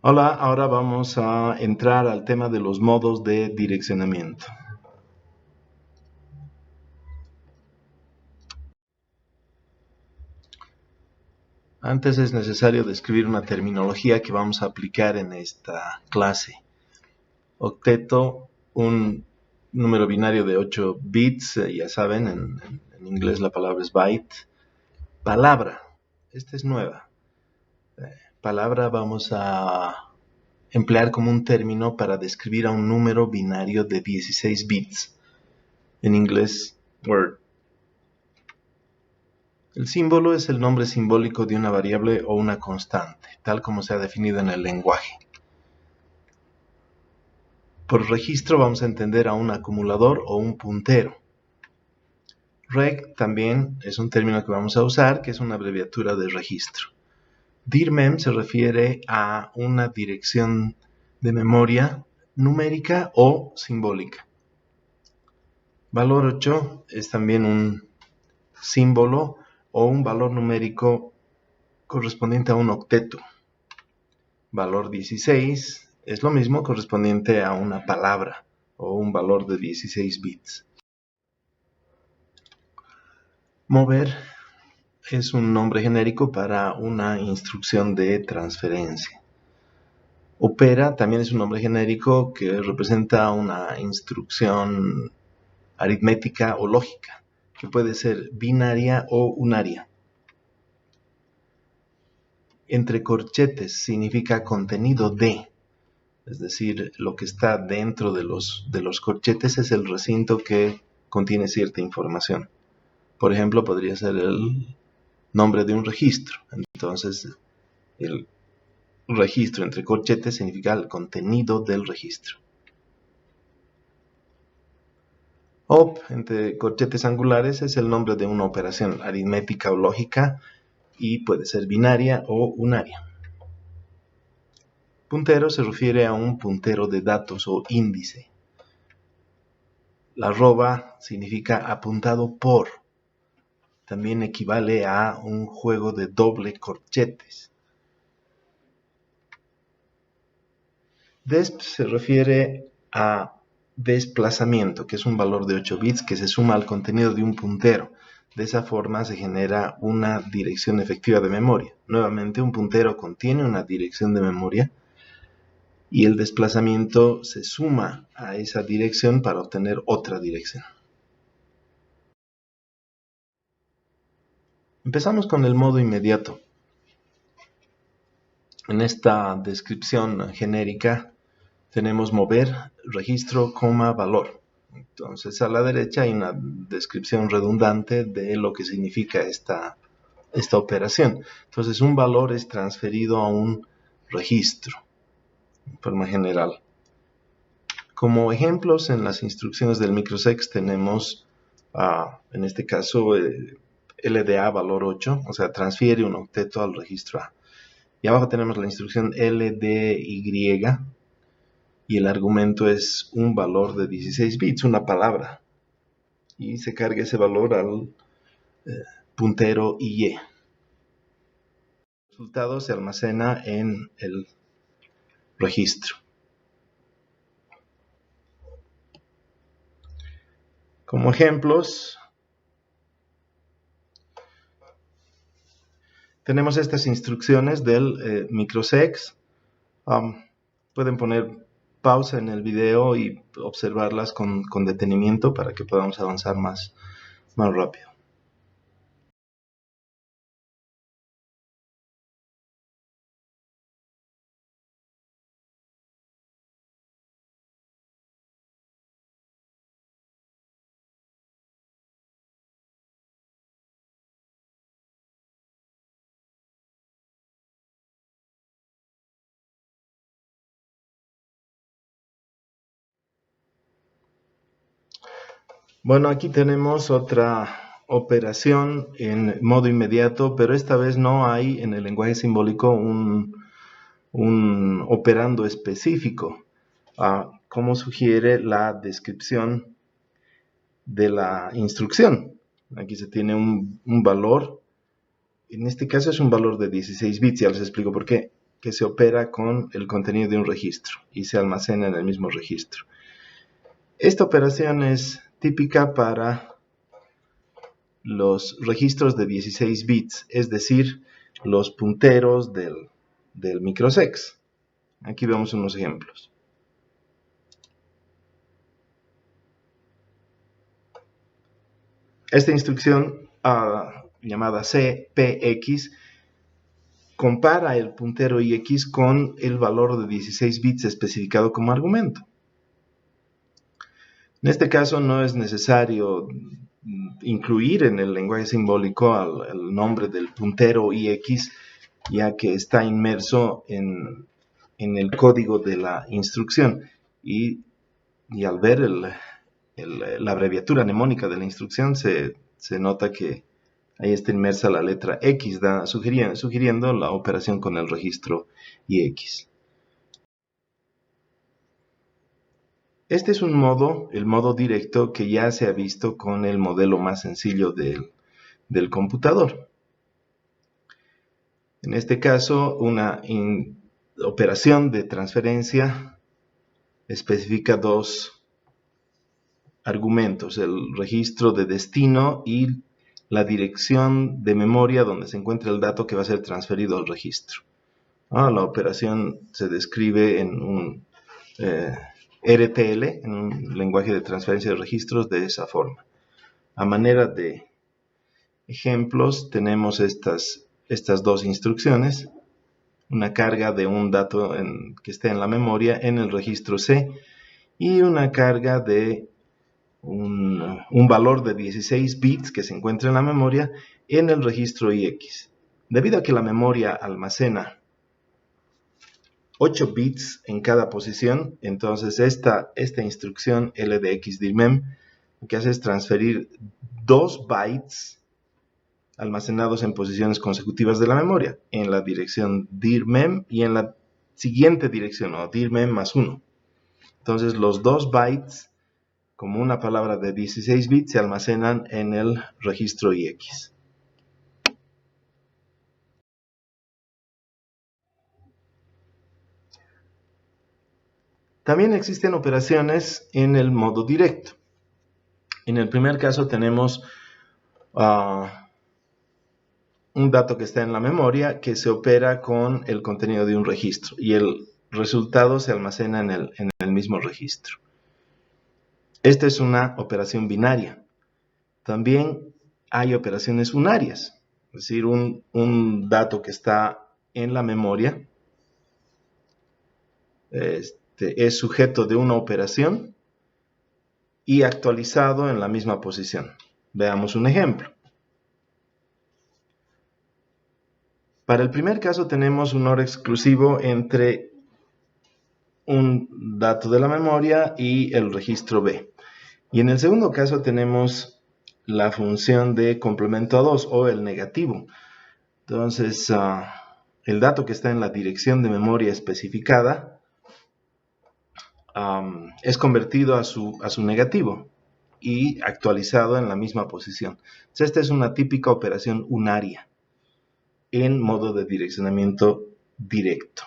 Hola, ahora vamos a entrar al tema de los modos de direccionamiento. Antes es necesario describir una terminología que vamos a aplicar en esta clase. Octeto, un número binario de 8 bits, ya saben, en inglés la palabra es byte. Palabra, esta es nueva. Palabra vamos a emplear como un término para describir a un número binario de 16 bits. En inglés, word. El símbolo es el nombre simbólico de una variable o una constante, tal como se ha definido en el lenguaje. Por registro vamos a entender a un acumulador o un puntero. Reg también es un término que vamos a usar, que es una abreviatura de registro. Dirmem se refiere a una dirección de memoria numérica o simbólica. Valor 8 es también un símbolo o un valor numérico correspondiente a un octeto. Valor 16 es lo mismo, correspondiente a una palabra o un valor de 16 bits. Mover es un nombre genérico para una instrucción de transferencia. Opera también es un nombre genérico que representa una instrucción aritmética o lógica, que puede ser binaria o unaria. Entre corchetes significa contenido de, es decir, lo que está dentro de los corchetes es el recinto que contiene cierta información. Por ejemplo, podría ser el nombre de un registro. Entonces, el registro entre corchetes significa el contenido del registro. Op, entre corchetes angulares, es el nombre de una operación aritmética o lógica y puede ser binaria o unaria. Puntero se refiere a un puntero de datos o índice. La arroba significa apuntado por. También equivale a un juego de doble corchetes. Desp se refiere a desplazamiento, que es un valor de 8 bits que se suma al contenido de un puntero. De esa forma se genera una dirección efectiva de memoria. Nuevamente, un puntero contiene una dirección de memoria y el desplazamiento se suma a esa dirección para obtener otra dirección. Empezamos con el modo inmediato. En esta descripción genérica tenemos mover, registro, coma, valor. Entonces a la derecha hay una descripción redundante de lo que significa esta operación. Entonces un valor es transferido a un registro, en forma general. Como ejemplos en las instrucciones del microsex tenemos, en este caso, LDA valor 8, o sea, transfiere un octeto al registro A. Y abajo tenemos la instrucción LDY, y el argumento es un valor de 16 bits, una palabra. Y se carga ese valor al puntero IY. El resultado se almacena en el registro. Como ejemplos, tenemos estas instrucciones del microsex. Pueden poner pausa en el video y observarlas con detenimiento para que podamos avanzar más rápido. Bueno, aquí tenemos otra operación en modo inmediato, pero esta vez no hay en el lenguaje simbólico un operando específico, como sugiere la descripción de la instrucción. Aquí se tiene un valor, en este caso es un valor de 16 bits, ya les explico por qué. que se opera con el contenido de un registro y se almacena en el mismo registro. Esta operación es típica para los registros de 16 bits, es decir, los punteros del microsex. Aquí vemos unos ejemplos. Esta instrucción llamada CPX compara el puntero IX con el valor de 16 bits especificado como argumento. En este caso no es necesario incluir en el lenguaje simbólico el nombre del puntero IX, ya que está inmerso en el código de la instrucción. Y al ver la abreviatura mnemónica de la instrucción, se nota que ahí está inmersa la letra X, sugiriendo la operación con el registro IX. Este es el modo directo que ya se ha visto con el modelo más sencillo del computador. En este caso, una operación de transferencia especifica dos argumentos, el registro de destino y la dirección de memoria donde se encuentra el dato que va a ser transferido al registro. La operación se describe en un RTL, en un lenguaje de transferencia de registros, de esa forma. A manera de ejemplos, tenemos estas dos instrucciones: una carga de un dato que esté en la memoria en el registro C y una carga de un valor de 16 bits que se encuentra en la memoria en el registro IX. Debido a que la memoria almacena 8 bits en cada posición, entonces esta instrucción LDX-DIRMEM lo que hace es transferir 2 bytes almacenados en posiciones consecutivas de la memoria, en la dirección DIRMEM y en la siguiente dirección, o DIRMEM más 1. Entonces los 2 bytes, como una palabra de 16 bits, se almacenan en el registro IX. También existen operaciones en el modo directo. En el primer caso tenemos un dato que está en la memoria que se opera con el contenido de un registro y el resultado se almacena en el mismo registro. Esta es una operación binaria. También hay operaciones unarias, es decir, un dato que está en la memoria es sujeto de una operación y actualizado en la misma posición. Veamos un ejemplo. Para el primer caso tenemos un OR exclusivo entre un dato de la memoria y el registro B. Y en el segundo caso tenemos la función de complemento a 2 o el negativo. Entonces, el dato que está en la dirección de memoria especificada es convertido a su negativo y actualizado en la misma posición. Entonces, esta es una típica operación unaria en modo de direccionamiento directo.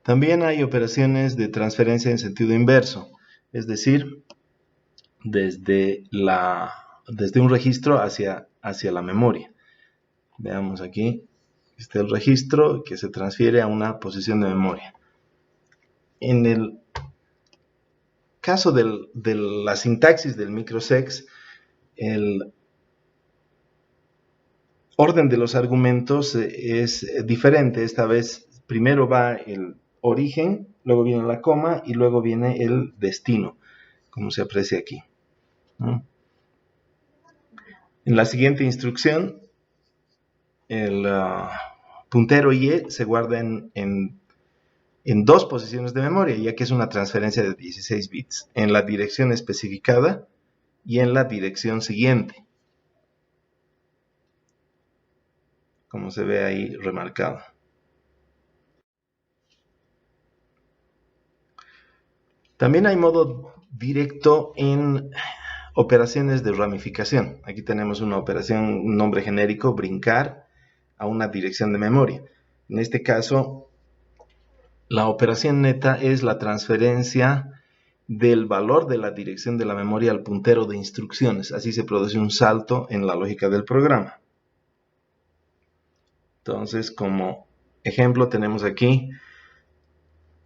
También hay operaciones de transferencia en sentido inverso, es decir, desde un registro hacia la memoria. Veamos aquí, está el registro que se transfiere a una posición de memoria. En el caso de la sintaxis del microsex, el orden de los argumentos es diferente. Esta vez primero va el origen, luego viene la coma y luego viene el destino, como se aprecia aquí. En la siguiente instrucción, el puntero IE se guarda en dos posiciones de memoria, ya que es una transferencia de 16 bits, en la dirección especificada y en la dirección siguiente, como se ve ahí remarcado. También hay modo directo en operaciones de ramificación. Aquí tenemos una operación, un nombre genérico, brincar, a una dirección de memoria. En este caso, la operación neta es la transferencia del valor de la dirección de la memoria al puntero de instrucciones. Así se produce un salto en la lógica del programa. Entonces, como ejemplo, tenemos aquí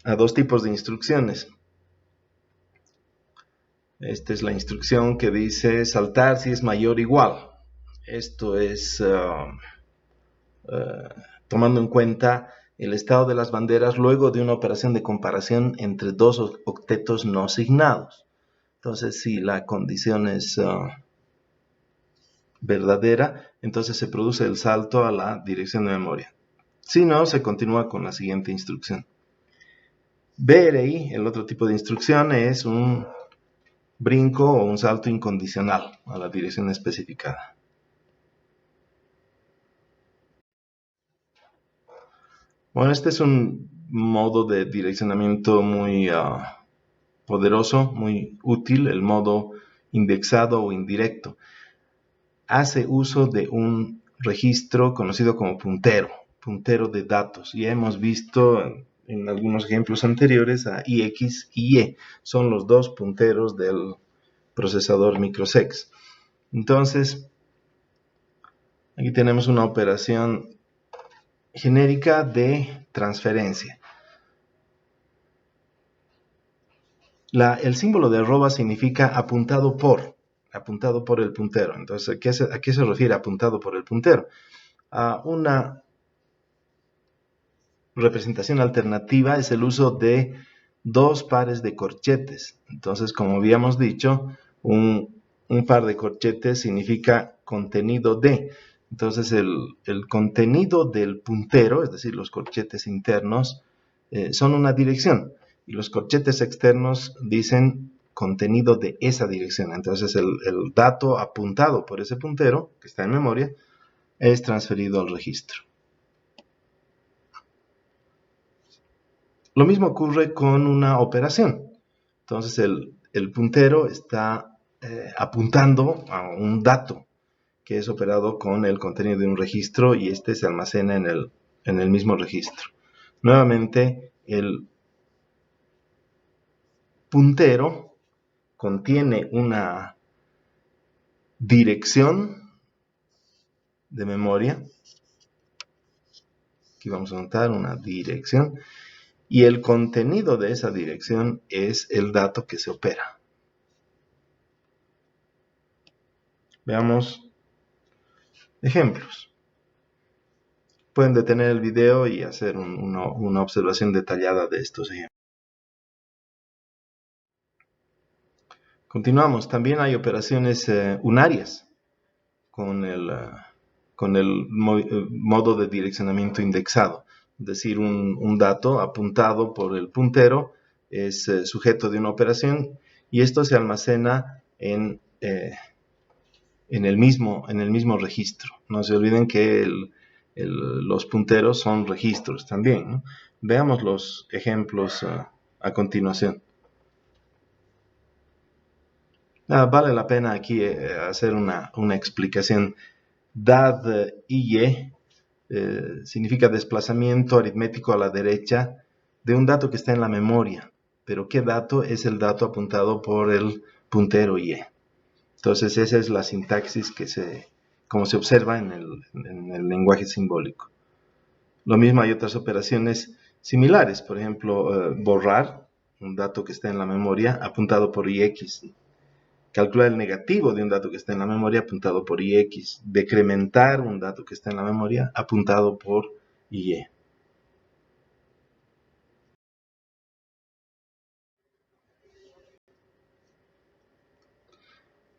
a dos tipos de instrucciones. Esta es la instrucción que dice saltar si es mayor o igual. Esto es tomando en cuenta el estado de las banderas luego de una operación de comparación entre dos octetos no asignados. Entonces, si la condición es verdadera, entonces se produce el salto a la dirección de memoria. Si no, se continúa con la siguiente instrucción. BRI, el otro tipo de instrucción, es un brinco o un salto incondicional a la dirección especificada. Bueno, este es un modo de direccionamiento muy poderoso, muy útil, el modo indexado o indirecto. Hace uso de un registro conocido como puntero de datos. Ya hemos visto en algunos ejemplos anteriores a IX y Y. Son los dos punteros del procesador microsex. Entonces, aquí tenemos una operación genérica de transferencia. El símbolo de arroba significa apuntado por el puntero. Entonces, ¿a qué se refiere apuntado por el puntero? A una representación alternativa es el uso de dos pares de corchetes. Entonces, como habíamos dicho, un par de corchetes significa contenido de. Entonces, el contenido del puntero, es decir, los corchetes internos, son una dirección. Y los corchetes externos dicen contenido de esa dirección. Entonces, el dato apuntado por ese puntero, que está en memoria, es transferido al registro. Lo mismo ocurre con una operación. Entonces el puntero está apuntando a un dato que es operado con el contenido de un registro y este se almacena en el mismo registro. Nuevamente, el puntero contiene una dirección de memoria. Aquí vamos a notar una dirección. Y el contenido de esa dirección es el dato que se opera. Veamos ejemplos. Pueden detener el video y hacer una observación detallada de estos ejemplos. Continuamos. También hay operaciones unarias con el modo de direccionamiento indexado. Es decir, un dato apuntado por el puntero es sujeto de una operación y esto se almacena en el mismo registro. No se olviden que los punteros son registros también, ¿no? Veamos los ejemplos a continuación. Vale la pena aquí hacer una explicación. DAD IY significa desplazamiento aritmético a la derecha de un dato que está en la memoria. Pero ¿qué dato? Es el dato apuntado por el puntero Y. Entonces esa es la sintaxis como se observa en el lenguaje simbólico. Lo mismo hay otras operaciones similares, por ejemplo, borrar un dato que está en la memoria apuntado por IX. Calcular el negativo de un dato que está en la memoria apuntado por IX. Decrementar un dato que está en la memoria apuntado por IE.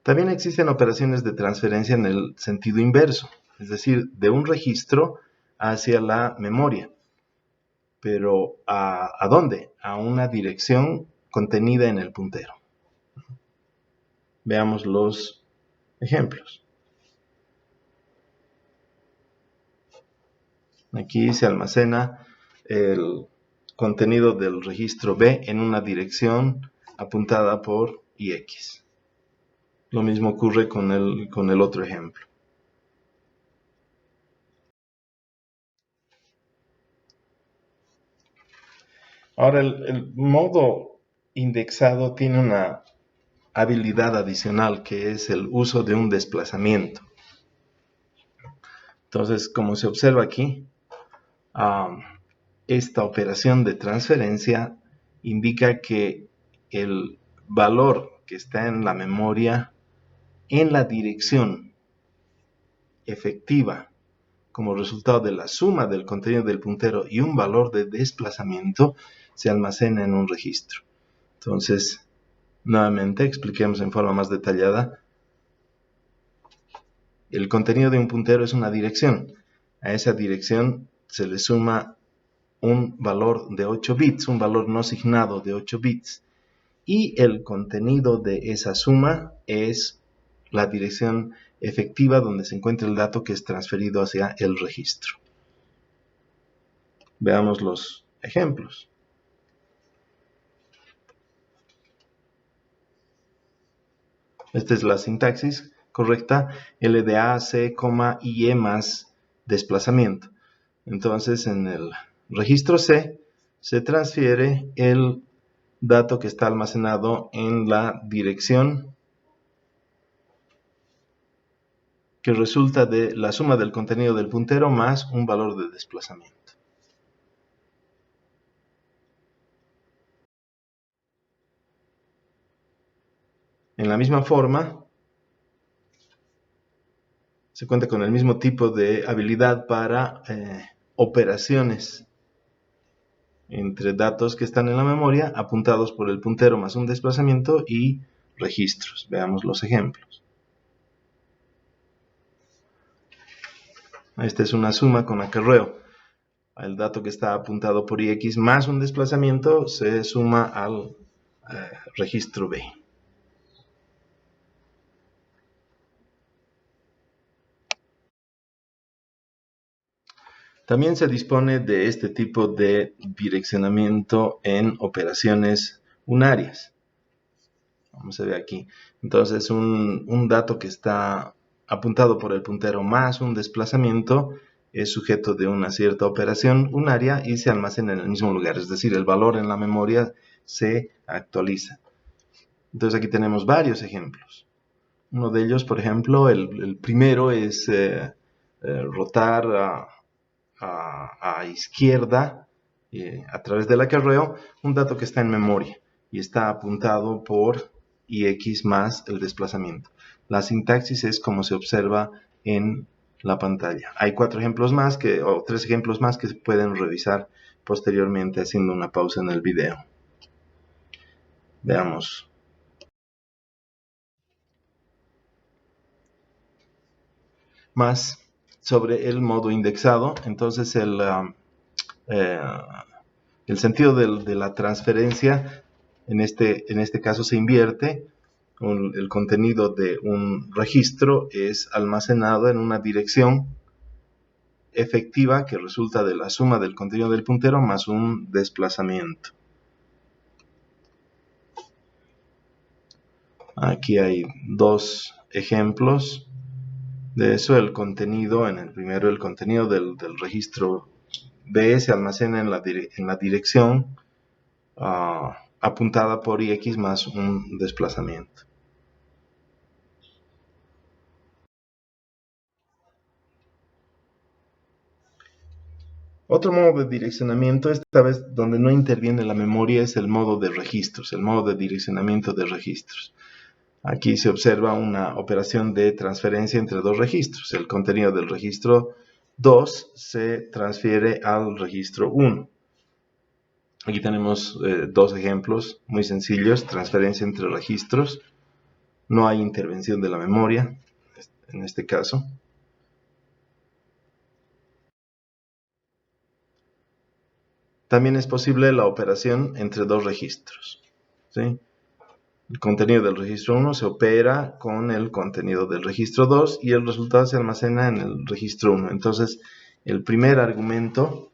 También existen operaciones de transferencia en el sentido inverso, es decir, de un registro hacia la memoria. Pero ¿a dónde? A una dirección contenida en el puntero. Veamos los ejemplos. Aquí se almacena el contenido del registro B en una dirección apuntada por IX. Lo mismo ocurre con el otro ejemplo. Ahora, el modo indexado tiene una habilidad adicional que es el uso de un desplazamiento. Entonces, como se observa aquí, esta operación de transferencia indica que el valor que está en la memoria en la dirección efectiva como resultado de la suma del contenido del puntero y un valor de desplazamiento se almacena en un registro. Entonces, nuevamente expliquemos en forma más detallada. El contenido de un puntero es una dirección. A esa dirección se le suma un valor de 8 bits, un valor no signado de 8 bits. Y el contenido de esa suma es la dirección efectiva donde se encuentra el dato que es transferido hacia el registro. Veamos los ejemplos. Esta es la sintaxis correcta, LDA, C, y E más desplazamiento. Entonces, en el registro C se transfiere el dato que está almacenado en la dirección que resulta de la suma del contenido del puntero más un valor de desplazamiento. En la misma forma, se cuenta con el mismo tipo de habilidad para operaciones entre datos que están en la memoria apuntados por el puntero más un desplazamiento y registros. Veamos los ejemplos. Esta es una suma con acarreo. El dato que está apuntado por ix más un desplazamiento se suma al registro B. También se dispone de este tipo de direccionamiento en operaciones unarias. Vamos a ver aquí. Entonces, un dato que está apuntado por el puntero más un desplazamiento es sujeto de una cierta operación unaria y se almacena en el mismo lugar. Es decir, el valor en la memoria se actualiza. Entonces, aquí tenemos varios ejemplos. Uno de ellos, por ejemplo, el primero es rotar a izquierda a través del acarreo un dato que está en memoria y está apuntado por ix más el desplazamiento. La sintaxis es como se observa en la pantalla. Hay tres ejemplos más que se pueden revisar posteriormente haciendo una pausa en el video. Veamos. Más sobre el modo indexado. Entonces el sentido de la transferencia en este caso se invierte. El contenido de un registro es almacenado en una dirección efectiva que resulta de la suma del contenido del puntero más un desplazamiento. Aquí hay dos ejemplos de eso. El contenido, en el primero, el contenido del registro B se almacena en la dirección apuntada por ix más un desplazamiento. Otro modo de direccionamiento, esta vez donde no interviene la memoria, es el modo de registros, el modo de direccionamiento de registros. Aquí se observa una operación de transferencia entre dos registros. El contenido del registro 2 se transfiere al registro 1. Aquí tenemos dos ejemplos muy sencillos, transferencia entre registros. No hay intervención de la memoria en este caso. También es posible la operación entre dos registros. ¿Sí? El contenido del registro 1 se opera con el contenido del registro 2 y el resultado se almacena en el registro 1. Entonces, el primer argumento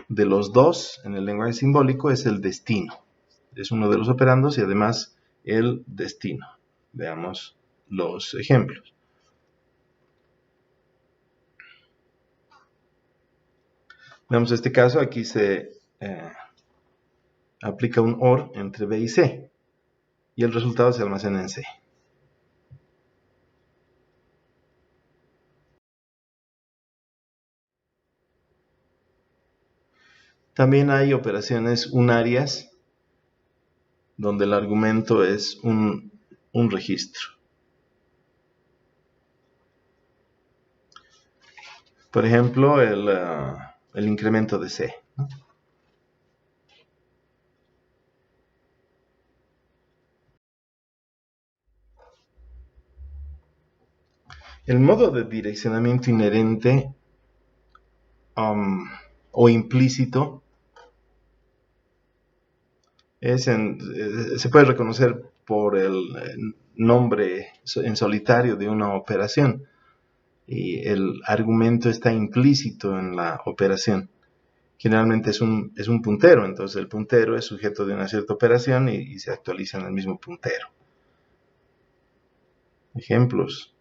de los dos en el lenguaje simbólico es el destino. Es uno de los operandos y además el destino. Veamos los ejemplos. Veamos este caso. Aquí se aplica un OR entre B y C y el resultado se almacena en C. También hay operaciones unarias donde el argumento es un registro. Por ejemplo, el incremento de C, ¿no? El modo de direccionamiento inherente o implícito se puede reconocer por el nombre en solitario de una operación y el argumento está implícito en la operación. Generalmente es un puntero, entonces el puntero es sujeto de una cierta operación y se actualiza en el mismo puntero. Ejemplos.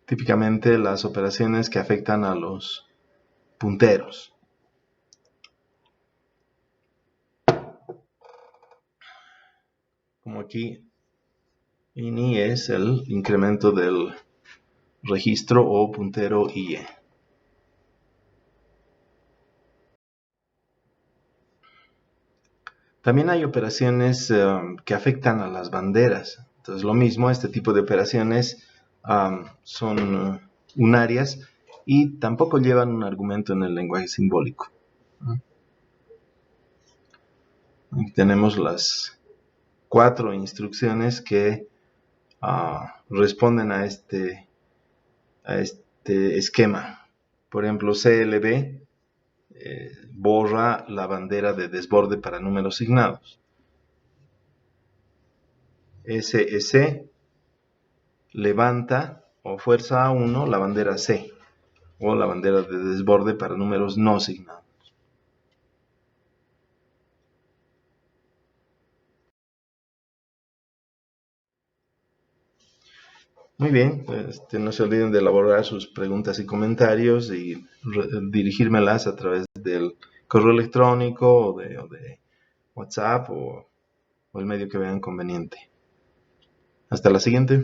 Típicamente las operaciones que afectan a los punteros. Como aquí, ini es el incremento del registro o puntero IE. También hay operaciones que afectan a las banderas. Entonces, lo mismo, este tipo de operaciones son unarias y tampoco llevan un argumento en el lenguaje simbólico. Aquí tenemos las 4 instrucciones que responden a este esquema. Por ejemplo, CLB borra la bandera de desborde para números signados. SEC levanta o fuerza a 1 la bandera C o la bandera de desborde para números no signados. Muy bien, no se olviden de elaborar sus preguntas y comentarios y dirigírmelas a través del correo electrónico o de WhatsApp o el medio que vean conveniente. Hasta la siguiente.